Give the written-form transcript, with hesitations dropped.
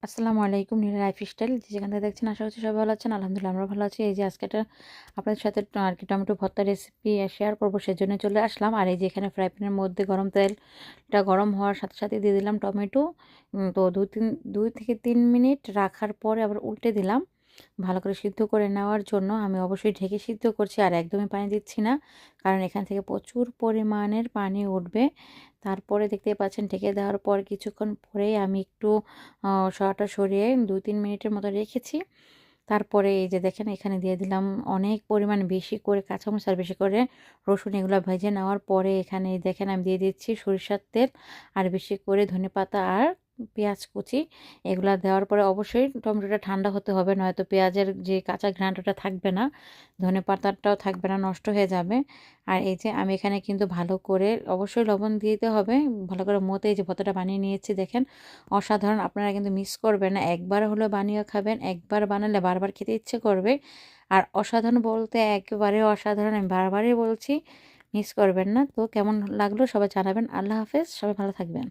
আসসালামু আলাইকুম নীলা লাইফস্টাইল যেখান থেকে দেখছেন আশা করছি সবাই ভালো আছেন। আলহামদুলিল্লাহ আমরা ভালো আছি। এই যে আজকে একটা আপনাদের সাথে আর কি টমেটো ভর্তা রেসিপি শেয়ার করবো, সেজন্য চলে আসলাম। আর এই যে এখানে ফ্রাই প্যানের মধ্যে গরম তেলটা গরম হওয়ার সাথে সাথে দিয়ে দিলাম টমেটো। তো 2 থেকে 3 মিনিট রাখার পরে আবার উল্টে দিলাম ভালো করে সিদ্ধ করে নেওয়ার জন্য। আমি অবশ্যই ঢেকে সিদ্ধ করছি আর একদমই পানি দিচ্ছি না, কারণ এখান থেকে প্রচুর পরিমাণের পানি উঠবে। তারপরে দেখতে পাচ্ছেন ঢেকে দেওয়ার পর কিছুক্ষণ পরেই আমি একটু সরাটা সরিয়ে 2-3 মিনিটের মতো রেখেছি। তারপরে এই যে দেখেন এখানে দিয়ে দিলাম অনেক পরিমাণ বেশি করে কাঁচামরিচ আর বেশি করে রসুন। এগুলো ভেজে নেওয়ার পরে এখানে দেখেন আমি দিয়ে দিচ্ছি সরিষার তেল আর বেশি করে ধনেপাতা আর পেঁয়াজ কুচি। এগুলা দেওয়ার পরে অবশ্যই টমেটোটা ঠান্ডা হতে হবে, নয়তো পেঁয়াজের যে কাঁচা ঘ্রাণটা থাকবে না, ধনেপাতাটাও থাকবে না, নষ্ট হয়ে যাবে। আর এই যে আমি এখানে কিন্তু ভালো করে অবশ্যই লবণ দিতে হবে, ভালো করে মতে এই যে ভর্তাটা বানিয়ে নিয়েছি দেখেন অসাধারণ। আপনারা কিন্তু মিস করবেন না, একবার হলো বানিয়ে খাবেন, একবার বানালে বারবার খেতে ইচ্ছে করবে। আর অসাধারণ বলতে একেবারে অসাধারণ, আমি বারবারই বলছি, মিস করবেন না। তো কেমন লাগলো সবাই জানাবেন। আল্লাহ হাফেজ, সবাই ভালো থাকবেন।